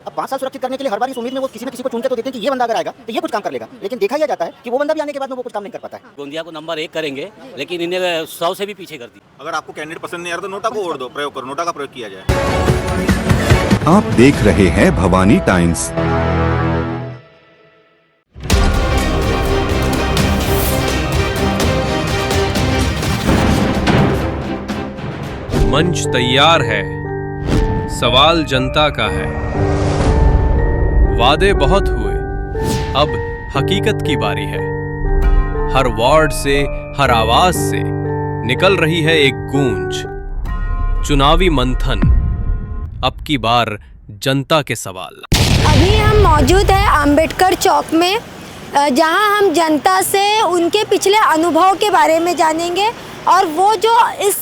अब 5 साल सुरक्षित करने के लिए हर बार इस उम्मीद में वो किसी न किसी को चुनते तो देते हैं कि ये बंदा अगर आएगा तो ये कुछ काम कर लेगा, लेकिन देखा यह जाता है कि वो बंदा भी आने के बाद में वो कुछ काम नहीं कर पाता है। गोंदिया को नंबर 1 करेंगे, लेकिन इन्हें 100 से भी पीछे कर दी। अगर आपको कैंडिडेट पसंद नहीं आ रहा तो नोटा को वोट दो, प्रयोग करो, नोटा का प्रयोग किया जाए। आप देख रहे हैं भवानी टाइम्स। मंच तैयार है, सवाल जनता का है। वादे बहुत हुए, अब हकीकत की बारी है। हर वार्ड से, हर आवाज से निकल रही है एक गूंज। चुनावी मंथन, अब की बार जनता के सवाल। अभी हम मौजूद हैं अंबेडकर चौक में, जहां हम जनता से उनके पिछले अनुभव के बारे में जानेंगे और वो जो इस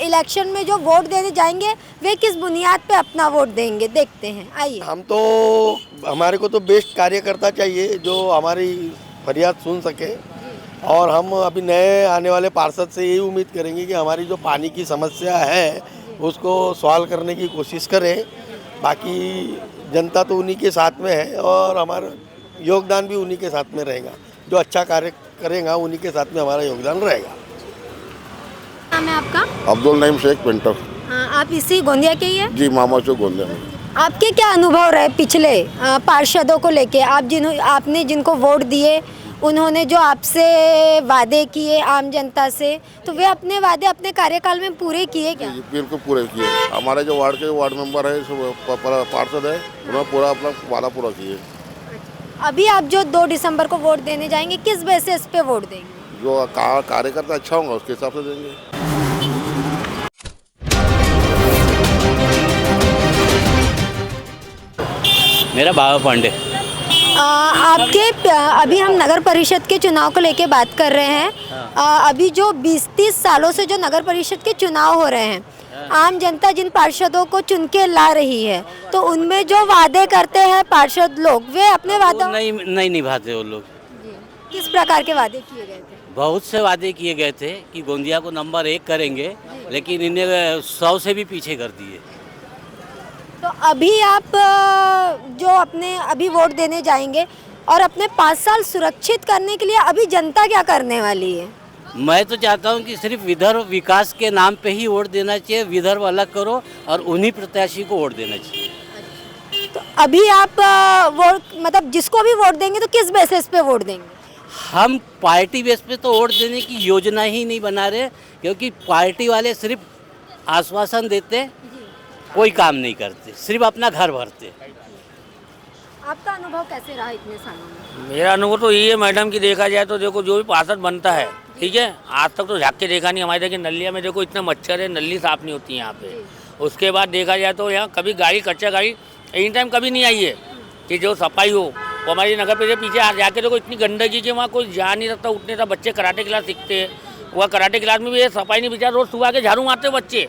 इलेक्शन में जो वोट देने जाएंगे वे किस बुनियाद पे अपना वोट देंगे, देखते हैं। आइए। हमारे को तो बेस्ट कार्यकर्ता चाहिए जो हमारी फरियाद सुन सके, और हम अभी नए आने वाले पार्षद से यही उम्मीद करेंगे कि हमारी जो पानी की समस्या है उसको सॉल्व करने की कोशिश करें। बाकी जनता तो उन्हीं के साथ में है और हमारा योगदान भी उन्हीं के साथ में रहेगा। जो अच्छा कार्य करेगा उन्हीं के साथ में हमारा योगदान रहेगा। नाम है आपका? अब्दुल नईम शेख पेंटर। हाँ, आप इसी गोंदिया के ही हैं? जी, मामा चौक गोंदिया में। आपके क्या अनुभव रहे पिछले पार्षदों को लेके? आपने जिनको वोट दिए उन्होंने जो आपसे वादे किए आम जनता से, तो वे अपने वादे अपने कार्यकाल में पूरे किए क्या? बिल्कुल पूरे किए। हमारे जो वार्ड मेंबर है, पार्षद है, उन्होंने पूरा अपना वादा पूरा किए। अभी आप जो 2 दिसंबर को वोट देने जाएंगे, किस बेसिस पे वोट देंगे? जो कार्यकर्ता अच्छा होगा उसके हिसाब से देंगे। मेरा बाबा पांडे। अभी हम नगर परिषद के चुनाव को लेके बात कर रहे हैं। अभी जो 20-30 सालों से जो नगर परिषद के चुनाव हो रहे हैं, आम जनता जिन पार्षदों को चुन के ला रही है, तो उनमें जो वादे करते हैं पार्षद लोग, वे अपने वादों नहीं निभाते वो लोग। किस प्रकार के वादे किए गए थे? बहुत से वादे किए गए थे कि गोंदिया को नंबर 1 करेंगे, लेकिन इन्हें 100 से भी पीछे कर दिए। तो अभी आप जो अपने अभी वोट देने जाएंगे और अपने 5 साल सुरक्षित करने के लिए अभी जनता क्या करने वाली है? मैं तो चाहता हूं कि सिर्फ विदर्भ विकास के नाम पे ही वोट देना चाहिए। विदर्भ अलग करो और उन्हीं प्रत्याशी को वोट देना चाहिए। तो अभी आप वोट मतलब जिसको भी वोट देंगे तो किस बेसिस पे वोट देंगे? हम पार्टी बेस पे तो वोट देने की योजना ही नहीं बना रहे, क्योंकि पार्टी वाले सिर्फ आश्वासन देते, कोई काम नहीं करते, सिर्फ अपना घर भरते। आपका अनुभव कैसे रहा इतने सालों में? मेरा अनुभव तो यही है मैडम कि देखा जाए तो देखो जो भी पार्षद बनता है, ठीक है, आज तक तो झाँक के देखा नहीं। हमारे देखिए नलिया में देखो इतना मच्छर है, नली साफ नहीं होती यहाँ पे। उसके बाद देखा जाए तो यहाँ कभी गाड़ी कच्चा गाड़ी एनी टाइम कभी नहीं आई है कि जो सफाई हो। वो हमारी नगर पे पीछे जाके देखो इतनी गंदगी कि वहाँ कोई जा नहीं सकता, उठने था। बच्चे कराटे क्लास सीखते हैं, वह कराटे क्लास में भी ये सफाई नहीं, बेचारा रोज सुबह के झाड़ू मारते बच्चे।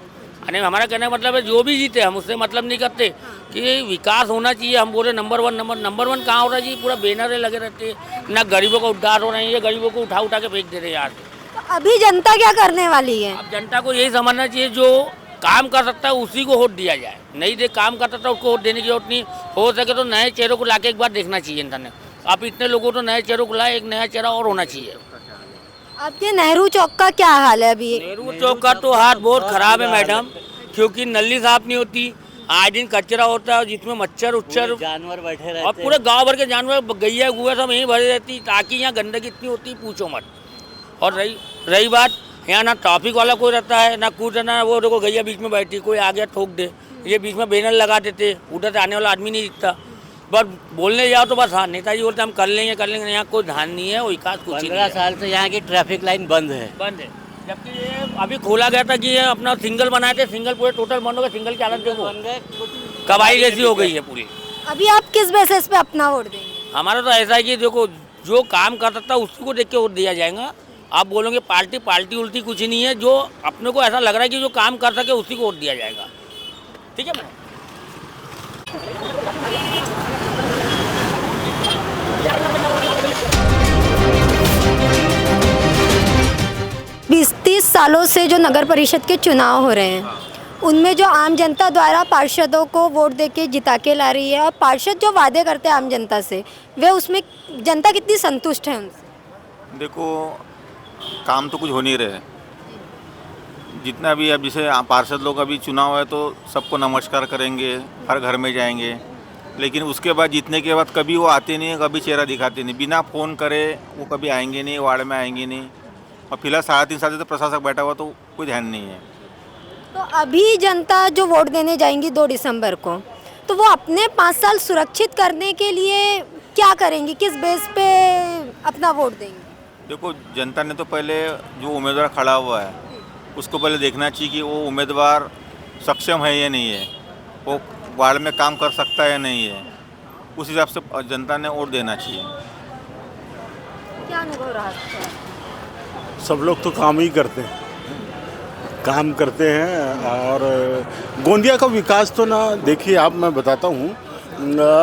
यानी हमारा कहने का मतलब है जो भी जीते हम उससे मतलब नहीं करते कि विकास होना चाहिए। हम बोले नंबर 1 कहाँ हो रहा है जी? पूरा बैनर लगे रहते, ना गरीबों का उद्धार हो रहा है, ये गरीबों को उठा के फेंक दे रहे हैं यार। तो अभी जनता क्या करने वाली है? अब जनता को यही समझना चाहिए जो काम कर सकता है उसी को वोट दिया जाए। नहीं दे काम कर सकता उसको वोट देने की जरूरत नहीं। हो सके तो नए चेहरों को लाके एक बार देखना चाहिए इंसान ने। आप इतने लोगों तो नए चेहरों को लाए, एक नया चेहरा और होना चाहिए। आपके नेहरू चौक का क्या हाल है अभी? नेहरू चौक का तो हाल बहुत खराब है मैडम, क्योंकि नली साफ नहीं होती, आए दिन कचरा होता है जिसमें मच्छर उच्छर जानवर बैठे रहते और पूरे गांव भर के जानवर गैया गुआ सब यहीं भरे रहती, ताकि यहाँ गंदगी इतनी होती पूछो मत। और रही बात, यहाँ ना ट्रैफिक वाला कोई रहता है ना कुछ, ना वो देखो गैया बीच में बैठी, कोई आ गया ठोक दे, ये बीच में बैनर लगा देते, उधर से आने वाला आदमी नहीं दिखता। बस बोलने जाओ तो बस हाँ नेताजी बोलते हम कर लेंगे, यहाँ कोई ध्यान नहीं है, विकास कुछ नहीं। 15 साल से यहाँ की ट्रैफिक लाइन बंद है। जबकि ये अभी खोला गया था कि ये अपना सिंगल बनाए थे, सिंगल पूरे टोटल बंद हो गए। सिंगल की हालत देखो, कबाई जैसी हो गई है पूरी। अभी आप किस बेसिस पे अपना वोट देंगे? हमारा तो ऐसा है कि देखो जो काम कर सकता है उसी को देख के वोट दिया जाएगा। आप बोलोगे पार्टी उल्टी कुछ नहीं है, जो अपने को ऐसा लग रहा है कि जो काम कर सके उसी को वोट दिया जाएगा। ठीक है मैडम। 20-30 सालों से जो नगर परिषद के चुनाव हो रहे हैं, उनमें जो आम जनता द्वारा पार्षदों को वोट देके जिता के ला रही है और पार्षद जो वादे करते हैं आम जनता से वे उसमें जनता कितनी संतुष्ट है उनसे? देखो, काम तो कुछ हो नहीं रहे। जितना भी अब जैसे पार्षद लोग अभी चुनाव है तो सबको नमस्कार करेंगे, हर घर में जाएंगे, लेकिन उसके बाद जीतने के बाद कभी वो आते नहीं, कभी चेहरा दिखाते नहीं, बिना फ़ोन करे वो कभी आएंगे नहीं, वार्ड में आएंगे नहीं। और फिलहाल 3.5 साल से तो प्रशासक बैठा हुआ तो कोई ध्यान नहीं है। तो अभी जनता जो वोट देने जाएंगी 2 दिसंबर को, तो वो अपने 5 साल सुरक्षित करने के लिए क्या करेंगी, किस बेस पे अपना वोट देंगे? देखो, जनता ने तो पहले जो उम्मीदवार खड़ा हुआ है उसको पहले देखना चाहिए कि वो उम्मीदवार सक्षम है या नहीं है, वो वार्ड में काम कर सकता है या नहीं है। उस हिसाब से जनता ने वोट देना चाहिए। क्या अनुभव रहा है? सब लोग तो काम ही करते हैं, काम करते हैं। और गोंदिया का विकास तो ना, देखिए आप, मैं बताता हूँ,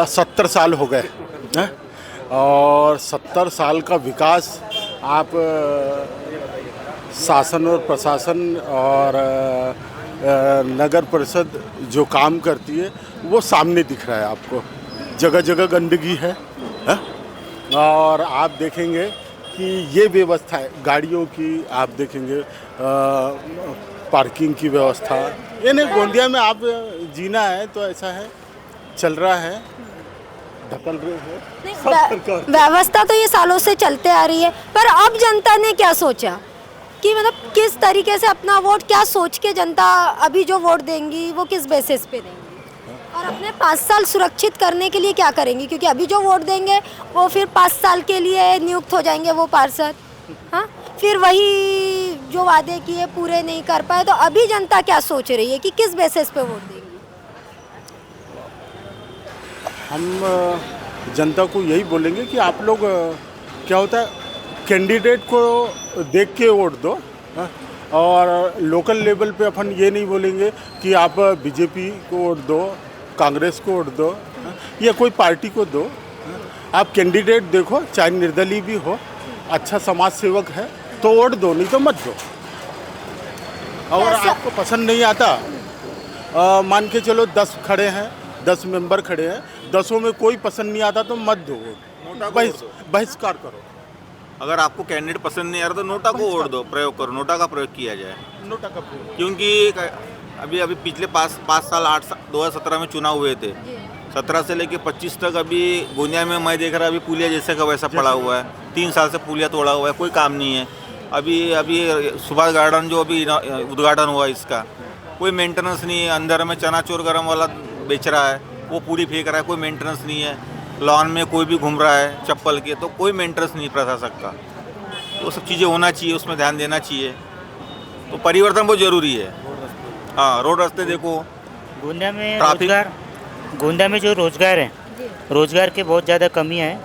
70 साल हो गए हैं और 70 साल का विकास आप शासन और प्रशासन और नगर परिषद जो काम करती है वो सामने दिख रहा है आपको। जगह जगह गंदगी है, और आप देखेंगे कि ये व्यवस्था है गाड़ियों की, आप देखेंगे पार्किंग की व्यवस्था, यानी गोंदिया में आप जीना है तो ऐसा है, चल रहा है, ढकल रहे हैं सब सरकार। व्यवस्था तो ये सालों से चलते आ रही है, पर अब जनता ने क्या सोचा कि मतलब किस तरीके से अपना वोट, क्या सोच के जनता अभी जो वोट देंगी वो किस बेसिस पे देंगी और अपने 5 साल सुरक्षित करने के लिए क्या करेंगी? क्योंकि अभी जो वोट देंगे वो फिर 5 साल के लिए नियुक्त हो जाएंगे वो पार्षद, हाँ, फिर वही जो वादे किए पूरे नहीं कर पाए। तो अभी जनता क्या सोच रही है कि किस बेसिस पे वोट देंगी? हम जनता को यही बोलेंगे कि आप लोग, क्या होता है, कैंडिडेट को देख के वोट दो, हाँ? और लोकल लेवल पे अपन ये नहीं बोलेंगे कि आप बीजेपी को वोट दो, कांग्रेस को वोट दो, हाँ? या कोई पार्टी को दो, हाँ? आप कैंडिडेट देखो, चाहे निर्दलीय भी हो, अच्छा समाज सेवक है तो वोट दो, नहीं तो मत दो। और आपको पसंद नहीं आता, मान के चलो 10 खड़े हैं, 10 मेंबर खड़े हैं, 10 में कोई पसंद नहीं आता तो मत दो वोट, बहिष्कार करो। अगर आपको कैंडिडेट पसंद नहीं आ रहा तो नोटा को वोट दो, प्रयोग करो, नोटा का प्रयोग किया जाए। नोटा का प्रयोग, क्योंकि अभी पिछले 5 साल 8 साल 2017 में चुनाव हुए थे, 17 से लेके 25 तक अभी गोंदिया में मैं देख रहा, अभी पुलिया जैसे का वैसा पड़ा हुआ है। 3 साल से पुलिया तोड़ा हुआ है, कोई काम नहीं है। अभी सुभाष गार्डन जो अभी उद्घाटन हुआ इसका, कोई मेंटेनेंस नहीं है। अंदर में चनाचोर गरम वाला बेच रहा है, वो पूरी फेंक रहा है, कोई मेंटेनेंस नहीं है। लॉन में कोई भी घूम रहा है चप्पल के, तो कोई मेंटेनेंस नहीं प्रशासक का। वो सब चीज़ें होना चाहिए, उसमें ध्यान देना चाहिए। तो परिवर्तन बहुत ज़रूरी है। हाँ, रोड रास्ते देखो, गोंदिया में ट्रैफिक, गोंदिया में जो रोज़गार है, रोज़गार की बहुत ज़्यादा कमी है।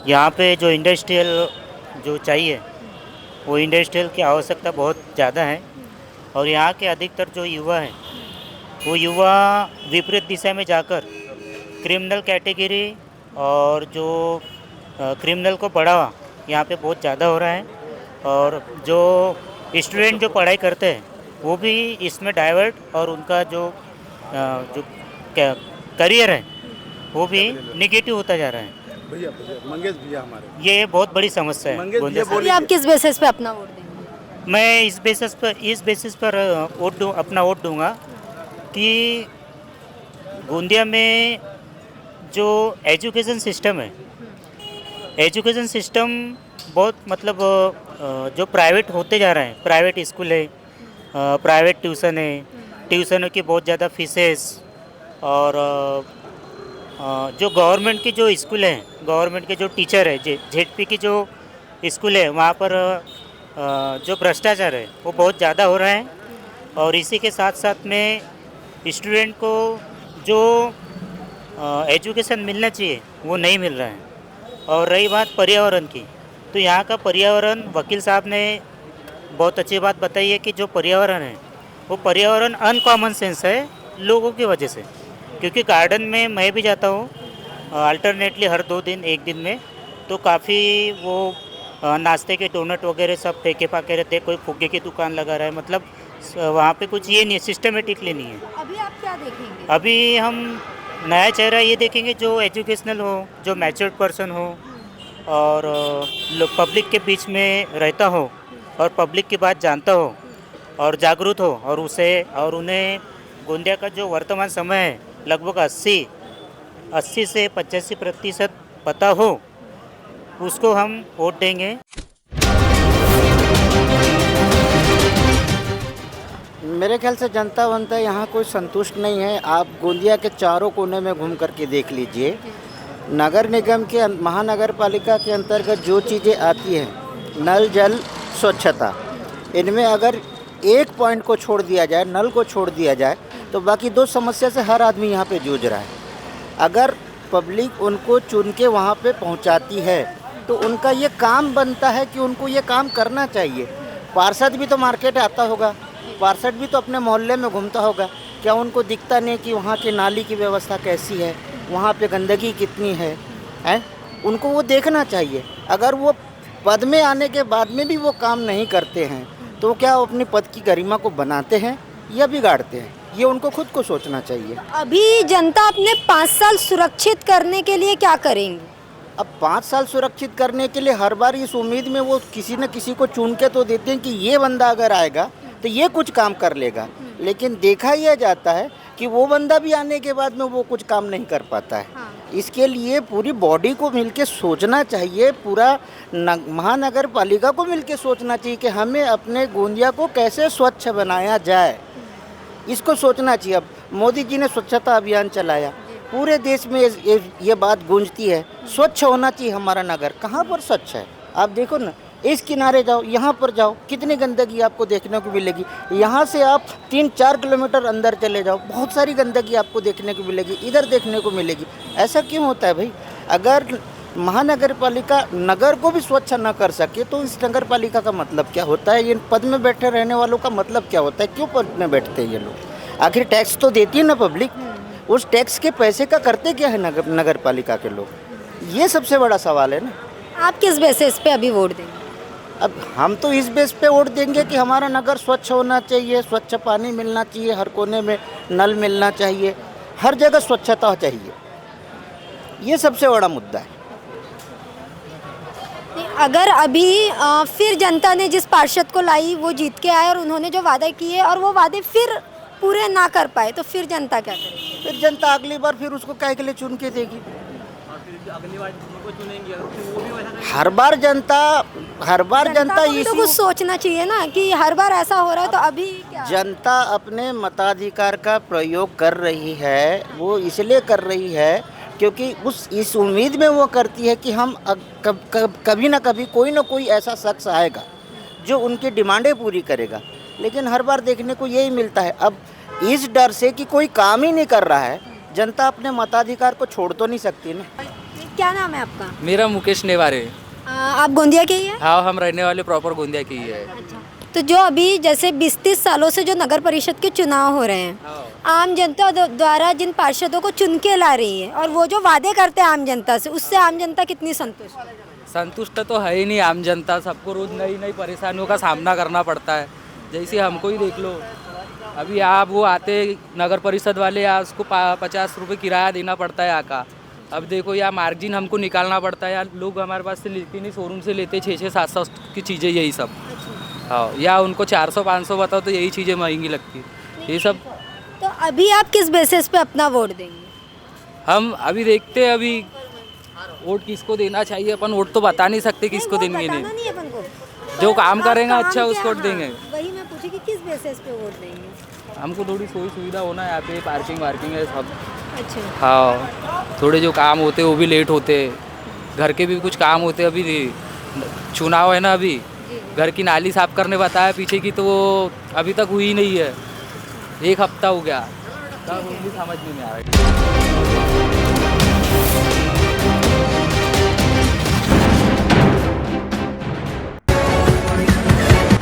यहाँ पे जो इंडस्ट्रियल जो चाहिए वो इंडस्ट्रियल की आवश्यकता बहुत ज़्यादा है। और यहाँ के अधिकतर जो युवा हैं वो युवा विपरीत दिशा में जाकर क्रिमिनल कैटेगरी और जो क्रिमिनल को बढ़ावा यहाँ पे बहुत ज़्यादा हो रहा है। और जो स्टूडेंट जो पढ़ाई करते हैं वो भी इसमें डाइवर्ट, और उनका जो करियर है वो भी निगेटिव होता जा रहा है। भैया मंगेश भैया हमारे, ये बहुत बड़ी समस्या है। अभी आप किस बेसिस पे अपना वोट देंगे? मैं इस बेसिस पर अपना वोट दूंगा कि गोंदिया में जो एजुकेशन सिस्टम है, एजुकेशन सिस्टम बहुत मतलब जो प्राइवेट होते जा रहे हैं, प्राइवेट स्कूल है, प्राइवेट ट्यूशन है, ट्यूशनों की बहुत ज़्यादा फीसेस, और जो गवर्नमेंट की जो स्कूल है, गवर्नमेंट के जो टीचर है, जेडपी की जो स्कूल है, वहाँ पर जो भ्रष्टाचार है वो बहुत ज़्यादा हो रहा है। और इसी के साथ साथ में स्टूडेंट को जो एजुकेशन मिलना चाहिए वो नहीं मिल रहा है। और रही बात पर्यावरण की, तो यहाँ का पर्यावरण, वकील साहब ने बहुत अच्छी बात बताई है कि जो पर्यावरण है वो पर्यावरण अनकॉमन सेंस है लोगों की वजह से। क्योंकि गार्डन में मैं भी जाता हूँ अल्टरनेटली हर 2 दिन 1 दिन में, तो काफ़ी वो नाश्ते के डोनट वगैरह सब फेंके फाके रहते हैं, कोई फुग्गे की दुकान लगा रहा है, मतलब वहाँ पे कुछ ये नहीं है, सिस्टमेटिकली नहीं है। अभी आप क्या देखेंगे? अभी हम नया चेहरा ये देखेंगे जो एजुकेशनल हो, जो मैच्योर्ड पर्सन हो और पब्लिक के बीच में रहता हो और पब्लिक की बात जानता हो और जागरूक हो और उन्हें गोंदिया का जो वर्तमान समय है लगभग 80 से 85% पता हो, उसको हम वोट देंगे। मेरे ख्याल से जनता वनता यहाँ कोई संतुष्ट नहीं है। आप गोंदिया के चारों कोने में घूम करके देख लीजिए, नगर निगम के महानगर पालिका के अंतर्गत जो चीज़ें आती हैं, नल जल स्वच्छता, इनमें अगर एक पॉइंट को छोड़ दिया जाए, नल को छोड़ दिया जाए, तो बाकी दो समस्या से हर आदमी यहाँ पे जूझ रहा है। अगर पब्लिक उनको चुन के वहाँ पे पहुँचाती है तो उनका ये काम बनता है कि उनको ये काम करना चाहिए। पार्षद भी तो मार्केट आता होगा, पार्षद भी तो अपने मोहल्ले में घूमता होगा, क्या उनको दिखता नहीं कि वहाँ की नाली की व्यवस्था कैसी है, वहाँ पे गंदगी कितनी है? उनको वो देखना चाहिए। अगर वो पद में आने के बाद में भी वो काम नहीं करते हैं तो क्या वो अपनी पद की गरिमा को बनाते हैं या बिगाड़ते हैं? ये उनको खुद को सोचना चाहिए। अभी जनता अपने 5 साल सुरक्षित करने के लिए क्या करेंगे? अब 5 साल सुरक्षित करने के लिए हर बार इस उम्मीद में वो किसी न किसी को चुन के तो देते हैं कि ये बंदा अगर आएगा तो ये कुछ काम कर लेगा, लेकिन देखा यह जाता है कि वो बंदा भी आने के बाद में वो कुछ काम नहीं कर पाता है। इसके लिए पूरी बॉडी को मिलके सोचना चाहिए, पूरा महानगर पालिका को मिलके सोचना चाहिए कि हमें अपने गोंदिया को कैसे स्वच्छ बनाया जाए, इसको सोचना चाहिए। अब मोदी जी ने स्वच्छता अभियान चलाया, पूरे देश में ये बात गूंजती है, स्वच्छ होना चाहिए हमारा नगर। कहाँ पर स्वच्छ है? आप देखो ना, इस किनारे जाओ, यहाँ पर जाओ, कितनी गंदगी आपको देखने को मिलेगी। यहाँ से आप 3-4 किलोमीटर अंदर चले जाओ, बहुत सारी गंदगी आपको देखने को मिलेगी, इधर देखने को मिलेगी। ऐसा क्यों होता है भाई? अगर महानगर पालिका नगर को भी स्वच्छ न कर सके तो इस नगर पालिका का मतलब क्या होता है? ये पद में बैठे रहने वालों का मतलब क्या होता है? क्यों पद में बैठते हैं ये लोग? आखिर टैक्स तो देती है ना पब्लिक, उस टैक्स के पैसे का करते क्या है नगर पालिका के लोग? ये सबसे बड़ा सवाल है ना। आप किस बेसिस पे अभी वोट देंगे? अब हम तो इस बेस पे वोट देंगे कि हमारा नगर स्वच्छ होना चाहिए, स्वच्छ पानी मिलना चाहिए, हर कोने में नल मिलना चाहिए, हर जगह स्वच्छता चाहिए। ये सबसे बड़ा मुद्दा है। अगर अभी फिर जनता ने जिस पार्षद को लाई वो जीत के आए और उन्होंने जो वादे किए और वो वादे फिर पूरे ना कर पाए तो फिर जनता क्या करेगी? फिर जनता अगली बार फिर उसको काहे के लिए चुन के देगी? हर बार जनता इसी तो कुछ सोचना चाहिए ना कि हर बार ऐसा हो रहा है तो अभी क्या? जनता अपने मताधिकार का प्रयोग कर रही है, वो इसलिए कर रही है क्योंकि इस उम्मीद में वो करती है कि हम कभी ना कभी कोई ना कोई ऐसा शख्स आएगा जो उनकी डिमांडें पूरी करेगा। लेकिन हर बार देखने को यही मिलता है। अब इस डर से कि कोई काम ही नहीं कर रहा है, जनता अपने मताधिकार को छोड़ तो नहीं सकती ना। क्या नाम है आपका? मेरा मुकेश नेवारे। आप गोंदिया के ही हैं? हाँ, हम रहने वाले प्रॉपर गोंदिया के ही है। अच्छा, तो जो अभी जैसे 20-30 सालों से जो नगर परिषद के चुनाव हो रहे हैं, आम जनता द्वारा जिन पार्षदों को चुन के ला रही है और वो जो वादे करते हैं आम जनता से, उससे आम जनता कितनी संतुष्ट है? संतुष्ट तो है ही नहीं आम जनता। सबको रोज नई नई परेशानियों का सामना करना पड़ता है। जैसे हमको ही देख लो, अभी आप वो आते नगर परिषद वाले, या उसको 50 रुपये किराया देना पड़ता है यहाँ का। अब देखो या मार्जिन हमको निकालना पड़ता है, या लोग हमारे पास से लेते नहीं, शोरूम से लेते 600-700 की चीज़ें, यही सब। हाँ, या उनको 400-500 बताओ तो यही चीज़ें महंगी लगती है, ये सब। तो अभी आप किस बेसिस पे अपना वोट देंगे? हम अभी देखते हैं अभी वोट किसको देना चाहिए। अपन वोट तो बता नहीं सकते किसको देंगे, नहीं अपन को जो काम करेगा अच्छा उसको वोट देंगे। वही मैं पूछी कि किस बेसिस पे वोट देंगे? हमको थोड़ी सुविधा होना है यहाँ पे, पार्किंग वार्किंग है सब। अच्छा। हाँ, थोड़े जो काम होते हैं वो भी लेट होते, घर के भी कुछ काम होते। अभी चुनाव है ना, अभी घर की नाली साफ करने बताया पीछे की, तो वो अभी तक हुई नहीं है, 1 हफ्ता हो गया, तब वो भी समझ नहीं आ रहा।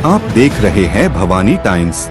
आप देख रहे हैं भवानी टाइम्स।